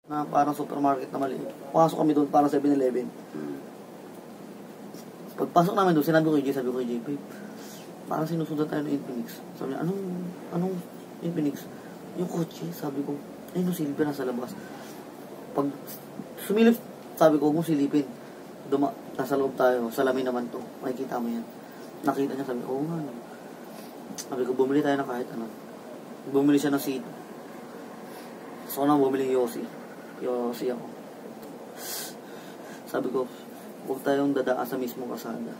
na parang supermarket na maliit. Pasok kami doon, parang 7-Eleven. Pagpasok namin doon, sabi ko kay JP, parang sinusundan tayo ng Infinix. Sabi niya, anong Infinix? Yung kotse, sabi ko, ayun, silipin na sa labas. Pag sumilip, sabi ko, huwag mong silipin. Nasa loob tayo, salamin naman to. Makikita mo yan. Nakita niya, sabi ko, oo nga. Sabi ko, bumili tayo ng kahit ano. Bumili siya ng seat. So, ako nang bumili yung Yossi ako. Sabi ko, huwag tayong dadaan sa mismong kasada.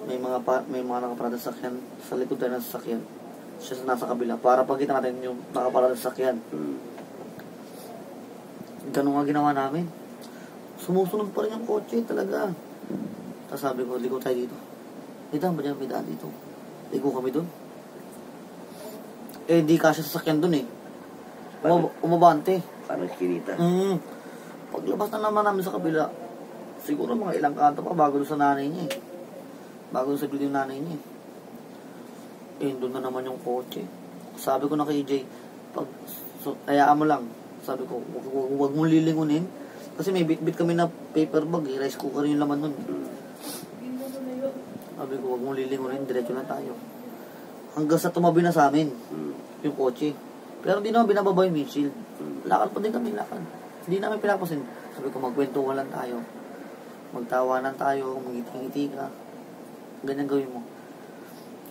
May mga nakaparada sa sakyan. Sa likod tayo ng sasakyan. Siya nasa kabila. Para pagkita natin yung nakaparada sa sakyan. Ganun nga ginawa namin. Sumusunod pa rin yung kotse talaga. Tapos sabi ko, ligo tayo dito. May daan dito. Ligo kami dun. Eh, di kasya sa sakyan dun eh. Umabante. Paano kinita? Paglabas na naman namin sa kabila, siguro mga ilang kanto pa bago doon sa nanay niya eh. Bago doon sa building nanay niya eh. Doon na naman yung kotse. Sabi ko na kay Jay, hayaan mo lang. Sabi ko, huwag mong lilingunin. Kasi may bit kami na paper bag eh. Rice cooker yung laman nun. Sabi ko, huwag mong lilingunin. Diretso lang tayo. Hanggang sa tumabi na sa amin yung kotse. Pero hindi naman binababa yung windshield. Lakad pa din kami, lakad. Hindi namin pinapasin. Sabi ko, magkwentuhan lang tayo. Magtawanan tayo, magngiti-ngiti ka. Ganyan gawin mo.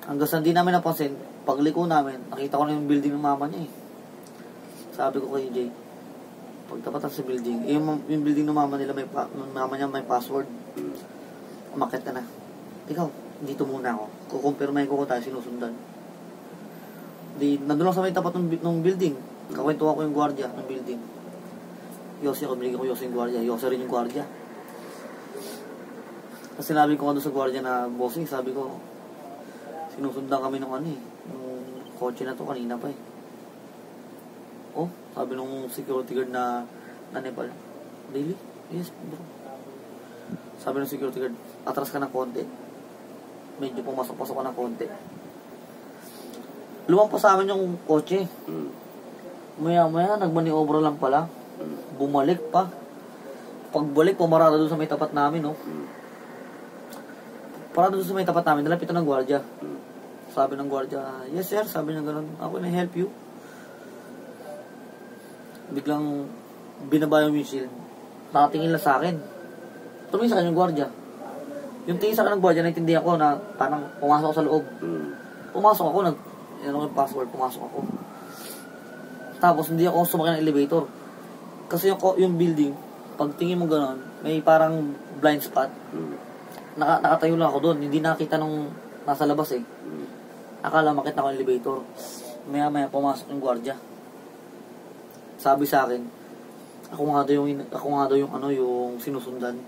Hanggang sa hindi namin napansin, pagliko namin, nakita ko na yung building ng mama niya eh. Sabi ko kay Jay, pagtapatan sa building, yung building ng mama nila, mama niya may password. Umakit ka na. Ikaw, dito muna ako. Kukumpirmahin ko tayo sinusundan. Nandun lang sa may tapat ng building. Kakwentuhan ko yung gwardiya ng building. Yossi ako, binigyan ko Yossi yung gwardiya. Yossi rin yung gwardiya. Kasi sinabi ko nga doon sa gwardiya na, bossing, sabi ko, sinusundan kami ng yung kotse na to kanina pa eh. Oh, sabi nung security guard na Nepal, really? Yes, bro. Sabi nung security guard, atras ka ng konti. Medyo pumasok-pasok ka ng konti. Lumampas sa amin yung kotse. Maya-maya, nagmaniobra lang pala. Bumalik pa. Pagbalik, pumarada doon sa may tapat namin, no? Parada doon sa may tapat namin, nalapitan ng gwardiya. Sabi ng gwardiya, yes sir, sabi niya gano'n, ako na help you. Biglang binaba yung windshield. Nakatingin lang sa akin. Tumingin sa akin yung gwardiya. Yung tingin sa akin ng gwardiya, naintindihan ko na parang pumasok ako sa loob. Pumasok ako, yung password, pumasok ako. Tapos hindi ako sumakay ng elevator. Kasi yung building, pag tingin mo gano'n, may parang blind spot. Nakatayo lang ako doon. Hindi nakita nung nasa labas eh. Akala makita ko ng elevator. Maya-maya pumasok yung gwardiya. Sabi sa akin, ako nga daw yung sinusundan.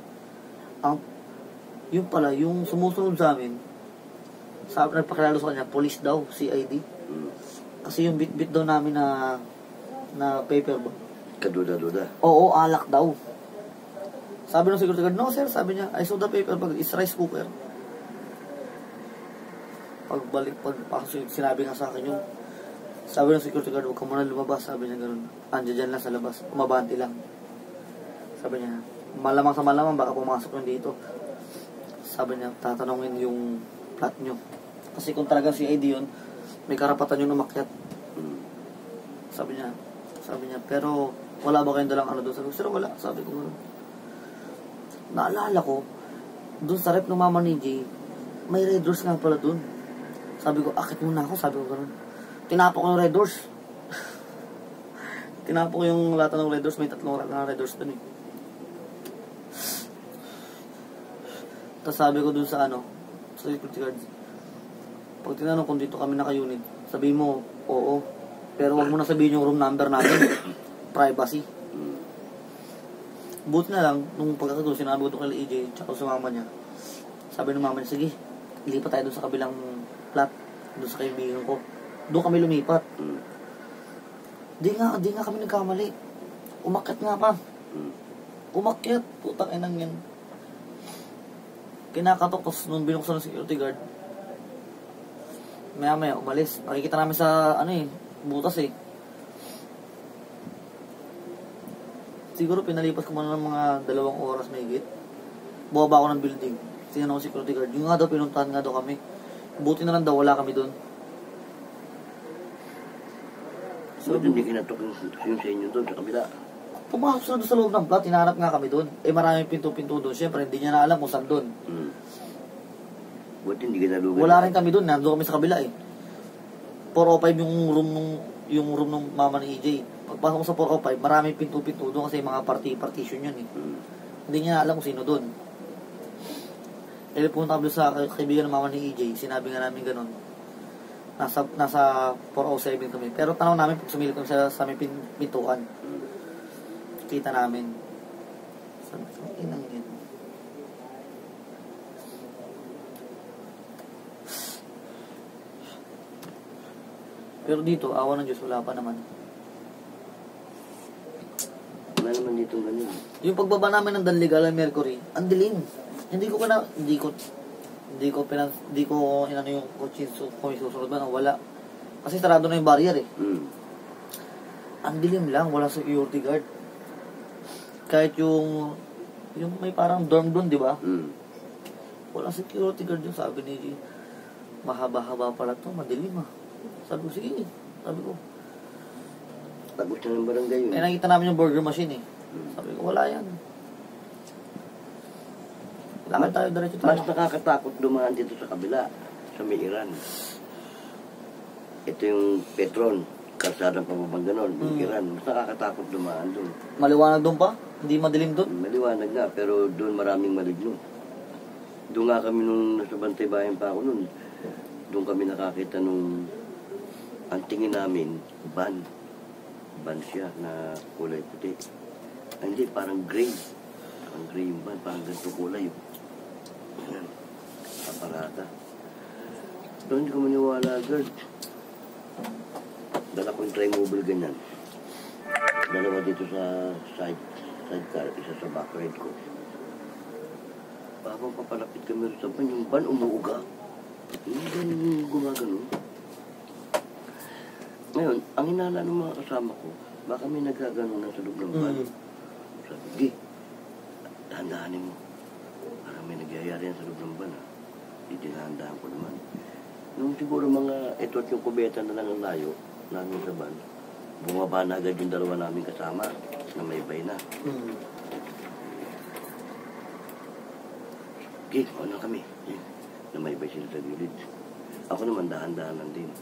Yung pala, yung sumusunod sa amin, sabi, nagpakilala sa kanya, police daw, CID. Kasi yung bit-bit daw namin na paper ba? Kaduda-duda. Oo, alak daw. Sabi ng security guard, no sir, sabi niya, I saw the paper bag, it's rice cooker. Pagpasok, sinabi nga sa akin yun. Sabi ng security guard, huwag ka muna lumabas, sabi niya gano'n. Andiyan lang sa labas, umabante lang. Sabi niya, malamang sa malamang, baka pumasok yun dito. Sabi niya, tatanungin yung plot nyo. Kasi kung talaga si ID yun, may karapatan yun umakyat. Sabi niya, pero wala ba kayong dalang ano doon? Sabi ko, sir, wala. Sabi ko, naalala ko, doon sa rep ng mama ni Jay, may red doors nga pala doon. Sabi ko, akit muna ako. Sabi ko gano'n. Tinapok ko yung red doors. Tinapok ko yung lata ng red doors. May 3 red doors doon eh. Tapos sabi ko doon sa security guard, pag tinanong kung dito kami naka-unit, sabihin mo, oo. Pero wag mo na sabihin yung room number natin. Privacy. Buti na lang, nung pagkakataon, sinabi ko doon kay EJ, tsaka sa mama niya. Sabi ng mama niya, sige, ilipat tayo doon sa kabilang flat, doon sa kaibigan ko. Doon kami lumipat. Di nga kami nagkamali. Umakyat nga pa. Umakyat, putang inang yan. Kinakatok, tapos nung binuksan ng security guard, maya umalis. Nakikita namin sa butas eh. Siguro pinalipas ko muna ng mga 2 oras may higit. Bumaba ako ng building. Tingnan ako security guard. Yung nga daw, pinuntahan nga daw kami. Buti na lang daw, wala kami doon. So, hindi kinatok yung sa inyo doon, sa kabila. Pumasok na doon sa loob ng plot, hinahanap nga kami doon. Eh maraming pinto-pinto doon. Siyempre, hindi niya na alam kung saan doon. Buti hindi ka nalugan. Wala rin kami doon, nandun kami sa kabila eh. 405 yung room ng mama ni EJ. Pagpasok ko sa 405, maraming pinto-pinto doon kasi mga partition yun eh. Hindi niya alam kung sino doon. Eh, pumunta kami sa kaibigan ng mama ni EJ, sinabi nga namin ganun. Nasa 407 kami. Pero tanaw namin pag sumilip kami sa aming pintuan. Kita namin. Sabi ko, inang yun. Pero dito, awa ng Diyos, wala pa naman. Wala naman dito ganun. Yung pagbaba namin ng Danligal Mercury, ang dilim. Hindi ko inano yung kung susunod ba, wala. Kasi sarado na yung barrier eh. Ang dilim lang, wala security guard. Kahit yung may parang dorm doon, di ba? Wala security guard yung sabi ni G. Mahaba-haba pala to, madilim ah. Sabi ko, sige. Sabi ko. Tagos na ng barangay yun. Eh, nakita namin yung burger machine eh. Sabi ko, wala yan. Lakad tayo, diretso tayo. Mas nakakatakot dumaan dito sa kabila, sa may Iran. Ito yung Petron, kalsadang pababang ganon, yung Iran. Mas nakakatakot dumaan doon. Maliwanag doon pa? Hindi madilim doon? Maliwanag nga, pero doon maraming maligno. Doon nga kami nung nasa Bantay Bayan pa ako noon. Doon kami nakakita nung ang tingin namin, van. Van siya na kulay puti. Hindi, parang gray. Parang gray yung van, parang ganito kulay. Ayan. Aparata. Doon hindi ko maniwala, girl. Dala ko yung tri-mobile ganyan. Dalawa dito sa sidecar, isa sa back ride ko. Habang papalapit kami sa van, yung van umuuga. Hindi ganun gumagano. Ngayon, ang hinala ng mga kasama ko, baka may nagkagano na sa loob ng van. Sabi, di, dahan-dahanin mo. Parang may nagyayari yan sa loob ng van. Di, dinahan-dahan ko naman. Nung siguro mga ito at yung kubeta na lang ang layo namin sa van, bumaba na agad yung dalawa namin kasama na may bay na. Okay, na kami. Na may bay sila sa gilid. Ako naman dahan-dahan lang din.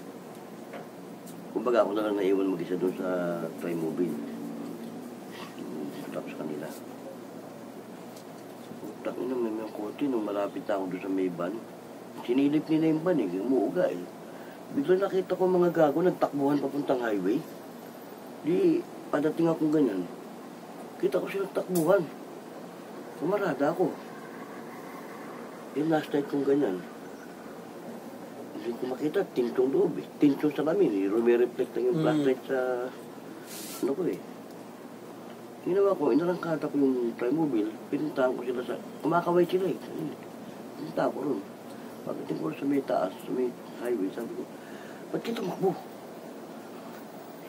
Kumbaga ako na lang naiwan mag-isa doon sa tri-mobile. Stop sa kanila. Utang ina, may mga kote nung malapit ako doon sa may van. Sinilip nila yung van eh, umuuga eh. Bigla nakita ko mga gago, nagtakbuhan papuntang highway. Di, padating akong ganyan. Kita ko sila takbuhan. Kumarada ako. Yung last night kong ganyan. Hindi ko makita, tintong loob eh. Tintong sa lamin eh. Rumireflect lang yung flashlight sa... ano ko eh. Ginawa ko, inarangkata ko yung tri-mobile. Pinuntahan ko sila sa... Kumakaway sila eh. Pinuntahan ko ron. Pagdating ko sa may taas, sa may highway, sabi ko, ba't kayo tumakbo?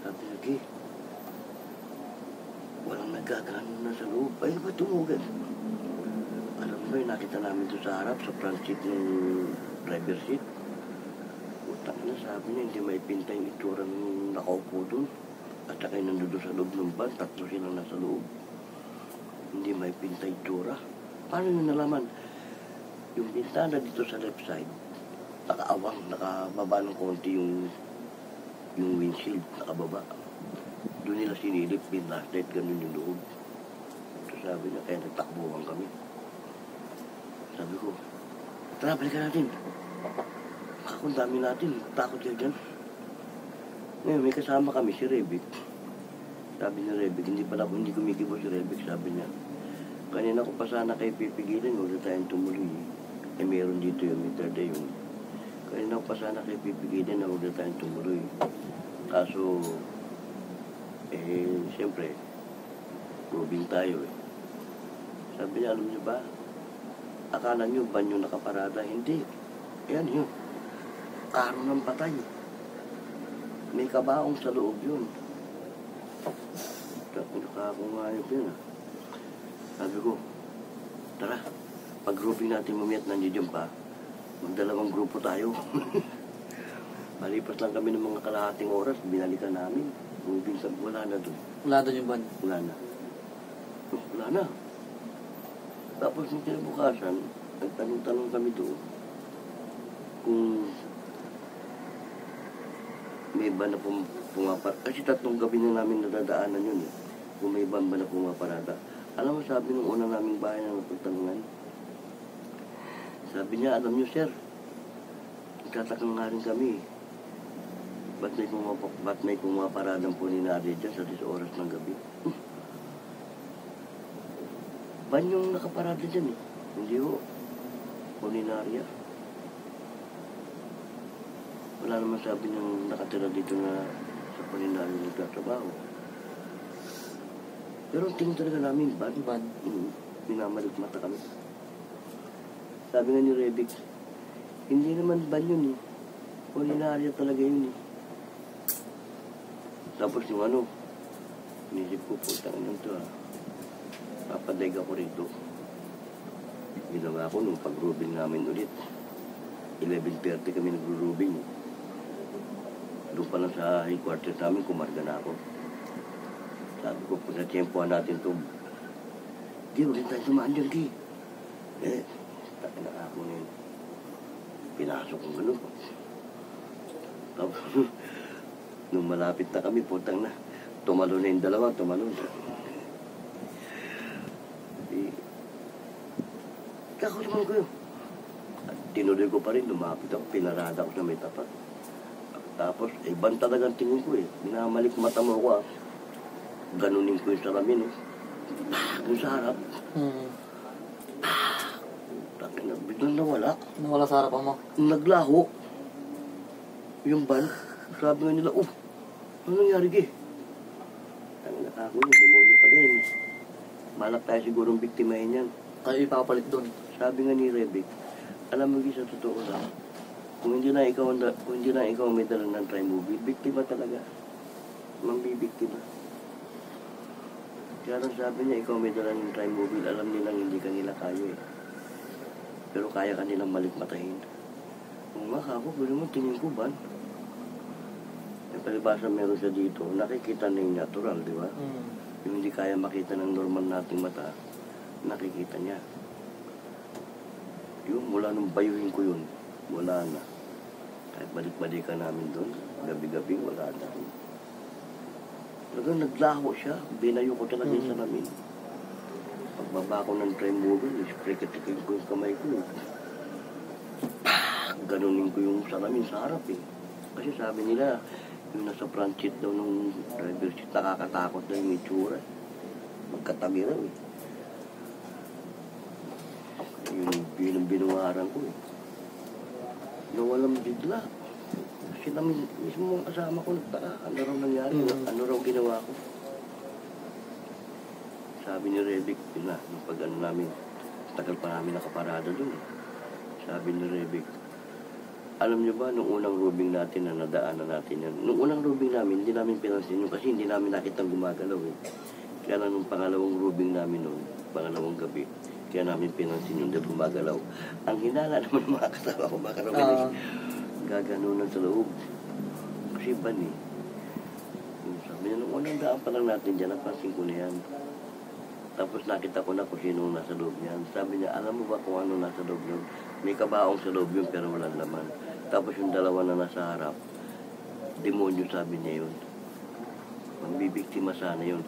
Sabi lagi, walang nagagano na sa loob. Ay, ba't tumugan? Alam mo yun, nakita namin doon sa harap, sa front seat ng driver seat. Utang na, sabi niya, hindi maipinta yung itsura ng nakaupo doon. At saka yung nandun sa loob ng van, 3 silang nasa loob. Hindi maipinta yung itsura. Paano nyo nalaman? Yung bintana dito sa left side, nakaawang, nakababa ng konti yung windshield, nakababa. Doon nila sinilip, last night, ganun yung loob. So sabi niya, kaya nagtakbuhan kami. Sabi ko, tara, balikan natin. Kakong dami natin, takot kayo dyan. Ngayon, may kasama kami, si Rebik. Sabi ni Rebik, hindi kumikibo si Rebik, sabi niya. Kanina ko pa sana kayo pipigilin, huwag na tayong tumuloy. Eh, meron dito yung meter day yun. Kanina ko pa sana kayo pipigilin na huwag na tayong tumuloy. Kaso, siyempre, proving tayo eh. Sabi niya, alam niyo ba, akala niyo ba yung nakaparada? Hindi. Yan yun. Karo ng patay. May kabaong sa loob yun. Nakakungayop yun ah. Sabi ko, tara, pag-grouping natin mamiyat nandiyan pa, magdalawang grupo tayo. Malipas lang kami ng mga kalahating oras, binalikan namin. Moving sa, wala na doon. Wala doon yung van. Wala na. Wala na. Tapos yung kinabukasan, nagtanong-tanong kami doon kung may iba na pumaparada. Kasi 3 gabi na namin nadadaanan yun eh. Kung may iba na pumaparada. Alam mo, sabi nung una naming bahay na napagtanungan, sabi niya, alam niyo sir, nagtatakang nga rin kami. Ba't may pumaparadang po ni Nadia dyan sa 10 oras ng gabi? Ban yung nakaparada dyan eh. Hindi ho. Kulinaria. Wala naman sabi ng nakatira dito na sa kulinaria nagtatrabaho. Pero ang tingin talaga namin, ban. Minamalit mata kami. Sabi nga ni Rebic, hindi naman ban yun eh. Kulinaria talaga yun eh. Tapos yung ano, inisip ko po, tangan to ah. Papadag ako rito. Ginawa ko nung pag-rubing namin ulit. 11:30 kami nag-rubing. Doon pa lang sa headquarters namin, kumarga na ako. Sabi ko, kung na-tiyempohan natin ito, di, ulit tayo tumaan dyan, di. Taki na ako na yun. Pinasok ko gano'n. Tapos, nung malapit na kami, putang na, tumalo na yung dalawa, tumalo na. Kakuliman ko yun. At tinuloy ko pa rin, lumapit ako, pinarada ko sa may tapat. Tapos, iban talagang tingin ko eh. Minamalik mata mo ko ah. Ganunin ko yung salamin eh. Yung sa harap. Takin na, biglang nawala. Nawala sa harapan mo? Naglaho. Yung ban, sabi nga nila, ano nangyari ki? Ang nakako yun, demonyo pa rin. Malak tayo sigurong biktimahin yan. Kayo ipapalit doon. Sabi nga ni Rebic, alam mo sa totoo lang, kung hindi na ikaw may dala ng Tri-Mobile, biktima talaga. Mambibiktima. Kaya lang sabi niya, ikaw may dala ng Tri-Mobile, alam nilang hindi kanila kaya eh. Pero kaya kanilang malikmatahin. Kung makako, gano'n mo, tingin ko ba? Eh, palibasa meron siya dito, nakikita na yung natural, di ba? Yung hindi kaya makita ng normal nating mata, nakikita niya. Yun, mula nung bayuhin ko yun, wala na. Kahit balik-balikan namin doon, gabi-gabi, wala na. Talagang naglaho siya, binayo ko talaga yung salamin. Pagbaba ko ng Tri-Mobile, iskrekatikin ko yung kamay ko. Ganunin ko yung salamin sa harap eh. Kasi sabi nila, yung nasa front seat daw nung driver seat, nakakatakot na yung itsura. Magkatabi raw eh. Yun ang binuwaran ko eh. Nawalang bigla. Kasi namin, mismo mga kasama ko nagtaka. Ano raw nangyari? Ano raw ginawa ko? Sabi ni Rebic, yun na, nung pag-ano namin, tagal pa namin nakaparada dun eh. Sabi ni Rebic, alam niyo ba, nung unang rubing natin na nadaanan natin yan, nung unang rubing namin, hindi namin pinansin yun kasi hindi namin nakitang gumagalaw eh. Kaya lang nung pangalawang rubing namin noon, pangalawang gabi, kaya namin pinansin yung dahil gumagalaw. Ang hinala naman ng mga kasama ko, baka naman gaganunan sa loob. Kasi ban eh. Sabi niya, nung unang daan pa lang natin dyan, napansin ko na yan. Tapos nakita ko na kung sino nasa loob niyan. Sabi niya, alam mo ba kung ano nasa loob yun? May kabaong sa loob yun pero walang laman. Tapos yung dalawa na nasa harap, demonyo sabi niya yun. Mambibiktima sana yun.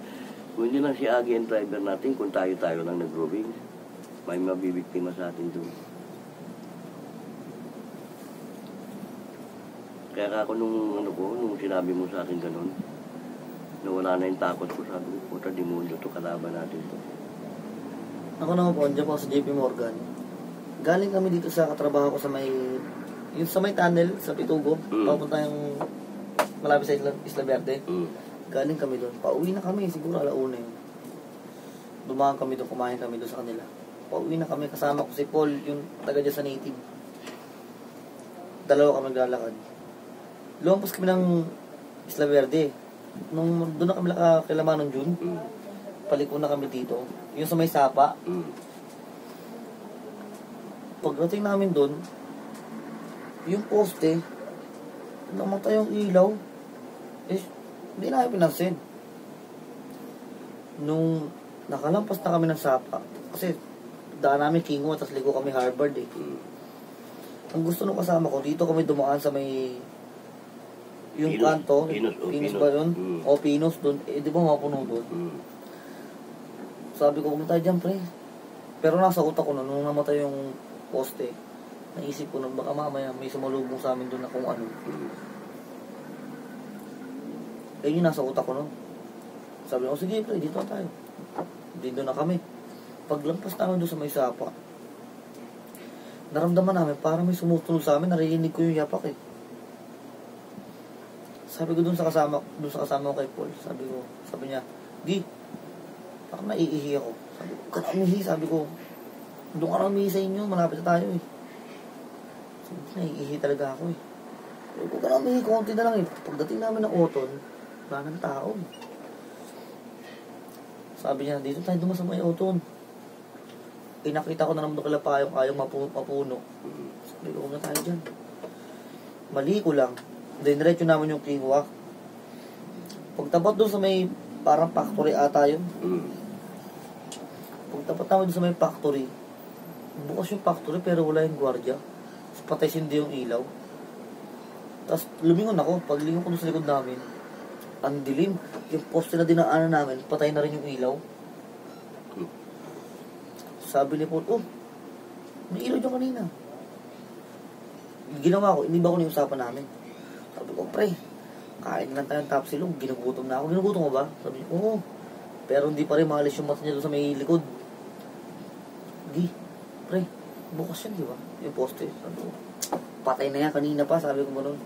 Kung hindi lang si Agi ang driver natin, kung tayo-tayo lang nag-roving, may mabibiktima sa atin doon. Kaya ako nung sinabi mo sa akin ganun, na wala na yung takot ko, sabi ko, puta, demonyo to, kalaban natin to. Ako naman po, andyan po sa JP Morgan. Galing kami dito sa katrabaho ko sa may tunnel, sa Pitugo. Papunta yung malapit sa Isla Verde. Galing kami doon. Pauwi na kami, siguro alauna yun. Dumaan kami doon, kumain kami doon sa kanila. Pauwi na kami, kasama ko si Paul, yung taga dyan sa Native. Dalawa kami naglalakad. Lumampas kami ng Isla Verde. Nung doon na kami kila Manong Jun, Mm. paliko na kami dito. Yung sa may sapa, Mm. pagdating namin doon, yung poste, namatay yung ilaw, eh, hindi namin pinansin. Nung nakalampas na kami ng sapa, kasi daan namin Kingo, tapos ligo kami Harvard eh. Mm. Ang gusto nung kasama ko, dito kami dumaan sa may yung Pinos, kanto, Pinos, Pinos Pinos. ba yun? Mm. O Pinos doon, eh di ba mapuno doon? Mm. Sabi ko, kumita dyan pre. Pero nasa utak ko na, nung namatay yung poste, naisip ko na baka mamaya may sumalubong sa amin doon na kung ano. Mm. Eh yun nasa utak ko nun. Sabi ko, sige pre, dito na tayo. Dito na kami. Paglampas namin doon sa may sapa, naramdaman namin parang may sumusunod sa amin, narinig ko yung yapak eh. Sabi ko doon sa kasama ko kay Paul, sabi niya, Gi, baka naiihi ako. Sabi ko, ka na umihi, sabi ko, doon ka na umihi sa inyo, malapit na tayo eh. Sabi ko, naiihi talaga ako eh. Sabi ko, ka na umihi, konti na lang eh. Pagdating namin ng Oton, wala ng tao. Sabi niya, dito tayo dumas sa may Oton. Nakita ko na naman doon kala ayong mapuno. Sabi ko, huwag na tayo dyan. Mali ko lang. Then, diretso naman yung King Walk. Pagtapat doon sa may, parang factory ata yun. Mm. Pagtapat naman doon sa may factory, bukas yung factory pero wala yung gwardiya. Tapos patay sindi yung ilaw. Tapos lumingon ako. Paglingon ko doon sa likod namin, ang dilim. Yung poste na dinaanan namin, patay na rin yung ilaw. Sabi ni Paul, oh, may ilaw dyan kanina. Ginawa ko, iniba ko na yung usapan namin. Sabi ko, pre, kain lang tayong tapsilog, ginugutom na ako. Ginugutom mo ba? Sabi niya, oo. Pero hindi pa rin maalis yung mata niya doon sa may likod. Di, pre, bukas yan, di ba? Yung poste. Sabi ko, patay na yan kanina pa, sabi ko gano'n.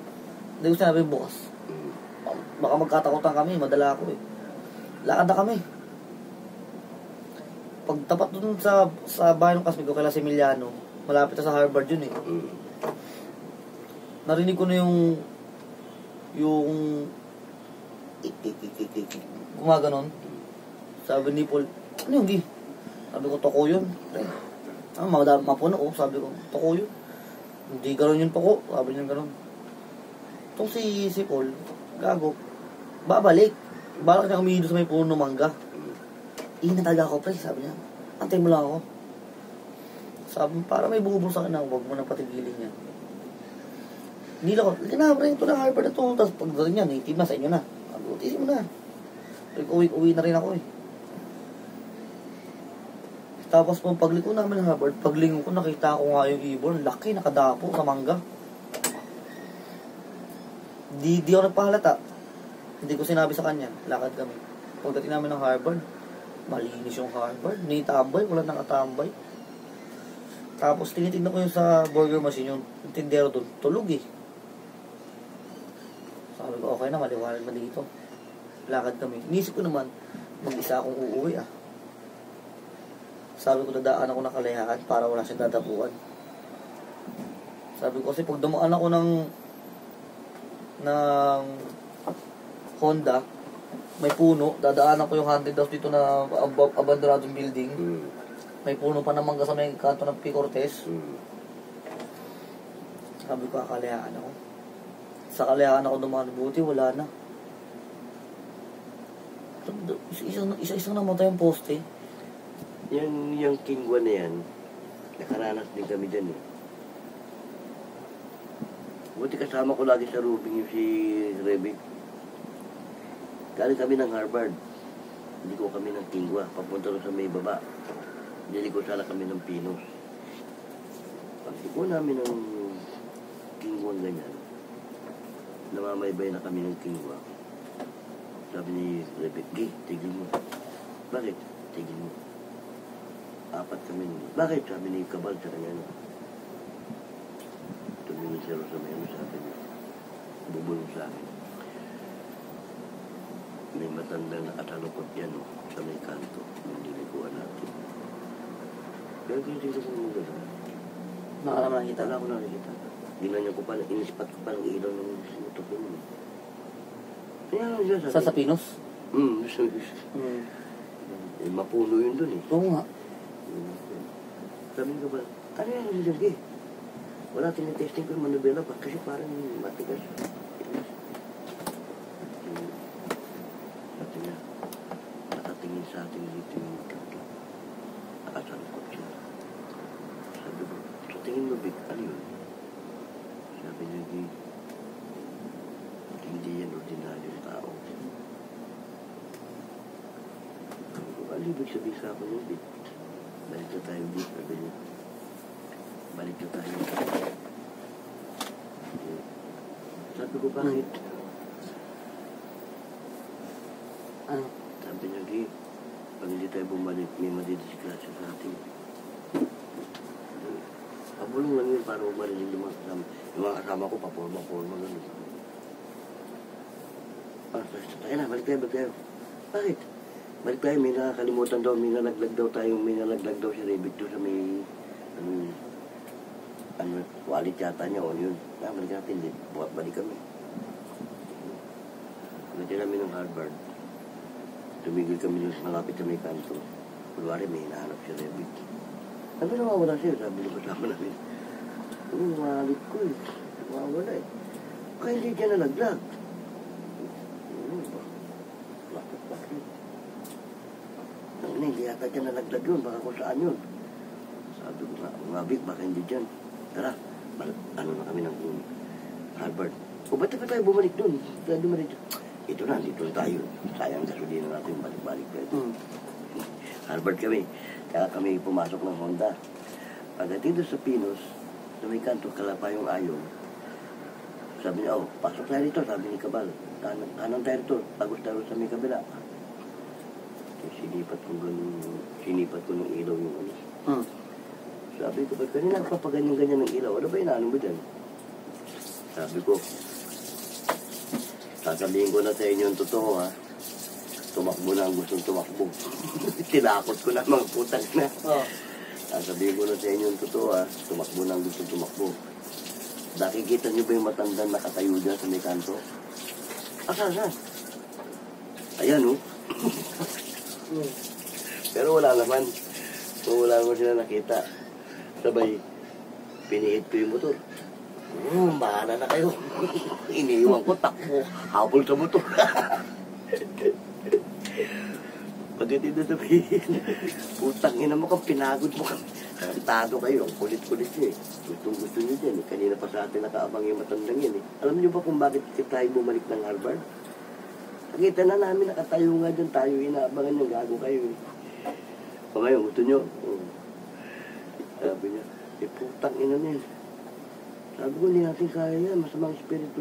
Hindi ko sinabi bukas. Baka magkatakutan kami, madala ako eh. Lakad na kami. Pagtapat dun sa bahay ng kasmi ko, kay Similiano, malapit na sa Harvard yun eh. Mm. Narinig ko na yung gumaganon. Sabi ni Paul, ano yung Gi? Sabi ko, toko yun. Mapuno ko, sabi ko, toko yun. Hindi gano'n yung toko, sabi niya gano'n. Itong si Paul, gago, babalik. Balak niya umihi doon sa may puno ng mangga. Inataga ako, pre, sabi niya. Antay mo lang ako. Sabi, para may bubong sa akin na, huwag mo nang patigilin yan. Hindi lang ako, na, pre, ito na, Harvard na ito. Tapos pagdating niya, native na sa inyo na. Sabi ko, tisin mo na. Uwi na rin ako eh. Tapos kung pagliko namin ng Harvard, paglingon ko, nakita ko nga yung ibon. Laki, nakadapo sa mangga. Di ako nagpahalata. Hindi ko sinabi sa kanya, lakad kami. Pagdating namin ng Harvard, malinis yung Harvard. Hindi tambay, wala nakatambay. Tapos tinitignan ko yung sa burger machine, yung tindero doon, tulog eh. Sabi ko, okay na, maliwanag na dito. Lakad kami. Inisip ko naman, mag-isa akong uuwi ah. Sabi ko, dadaan ako ng Kalayahan para wala siyang dadapuan. Sabi ko, kasi pag dumaan ako ng Honda, may puno, dadaanan ko yung 100 house dito na abandonadong building. Mm. May puno pa naman sa may kanto ng P. Cortez. Mm. Sabi ko, Kalayahan ako. Sa Kalayahan ako dumaan, buti, wala na. Isa-isang namatay yung poste. Yung Kingwa na yan, nakaranas din kami dyan eh. Buti kasama ko lagi sa Rubing yung si Rebek. Galing kami ng Harvard. Hindi ko kami ng Kingwa. Papunta rin sa may baba. Hindi ko sana kami ng Pinos. Pag iko namin ng Kingwa ganyan, namamaybay na kami ng Kingwa. Sabi ni Rebek, "Gay, tigil mo." "Bakit?" "Tigil mo." Apat kami. "Bakit?" Sabi ni Kabal sa kanya. Tumingin si Rosa may sabi niya. Bubulong sa akin. May matandang nakatalukot yan sa may kanto ng nilikuan natin. Pero hindi ko kung gano'n. Nakalaman nakita. Wala ko nakikita. Ginanyan ko pa, inispat ko pa ng ilaw ng sinutok ko. Kaya nga siya sabi. Sa Pinos? Eh, mapuno yun dun eh. Oo nga. Sabi ko ba, ano yan ang Mr. G? Wala tinitesting ko yung manubela pa kasi parang matigas. Sabi niya, nakatingin sa atin dito yung kanto. Nakasalukot siya. Sabi ko, sa tingin mo, Vic, ano yun? Sabi niya, G, hindi yan ordinaryong tao. Sabi ko, ano ibig sabihin sa akin yung Vic? Balik na tayo, Vic. Sabi niya, balik na tayo. Sabi ko, bakit? Ano? Sabi niya, Gi, pag hindi tayo bumalik, may madidisgrasya sa atin. Pabulong lang yun para umarinig yung mga kasama ko, paporma-porma gano'n. Tayo na, balik tayo. Bakit? Balik tayo, may nakakalimutan daw, may nalaglag daw si Rebit doon sa may, wallet yata niya, o yun. Balik natin, balik kami. Balik namin ng Harvard. Tumigil kami yung malapit sa may kanto. Kulwari, may hinahanap si Rebit. Ano nawawala siya? Sabi niyo kasama namin. Yung wallet ko eh. Nawawala eh. Baka hindi dyan nalaglag. Bakit? Hindi yata dyan nalaglag yun. Baka kung saan yun. Sabi ko nga, Vic, baka hindi dyan. Tara, ano na kami ng Harvard. O ba't pa tayo bumalik dun? Ito na, dito tayo. Sayang gasolina natin, balik-balik tayo. Harvard kami. Kaya kami pumasok ng Honda. Pagdating doon sa Pinos, sa may kanto, kalapa yung ayon. Sabi niya, pasok tayo dito, sabi ni Kabal. Kanan tayo dito, pagos tayo sa may kabila. Sinipat ko ng ilaw yung ano. Sabi ko, ba't kanina papaganyan-ganyan ng ilaw? Ano ba inaano mo dyan? Sabi ko, sasabihin ko na sa inyo yung totoo, ha? Tumakbo na ang gustong tumakbo. Tinakot ko na mga putang na. Sasabihin ko na sa inyo yung totoo, ha? Tumakbo na ang gustong tumakbo. Nakikita niyo ba yung matandang nakatayo dyan sa may kanto? Saan? Ayan, oh. Pero wala naman. Wala naman sila nakita. Sabay, pinihit ko yung motor. Bahala na kayo. Iniiwan ko, takbo. Habol sa motor. Pagdating na sabihin, putang ina mo kang pinagod mo kang kantado kayo. Ang kulit-kulit niyo eh. Gustong-gusto niyo dyan eh. Kanina pa sa atin nakaabang yung matandang yan eh. Alam niyo ba kung bakit tayo bumalik ng Harvard? Nakita na namin nakatayo nga dyan. Tayo inaabangan yung gago kayo eh. O ngayon, gusto niyo? Sabi niya, putang ina niya. Sabi ko, hindi natin kaya yan. Masamang espiritu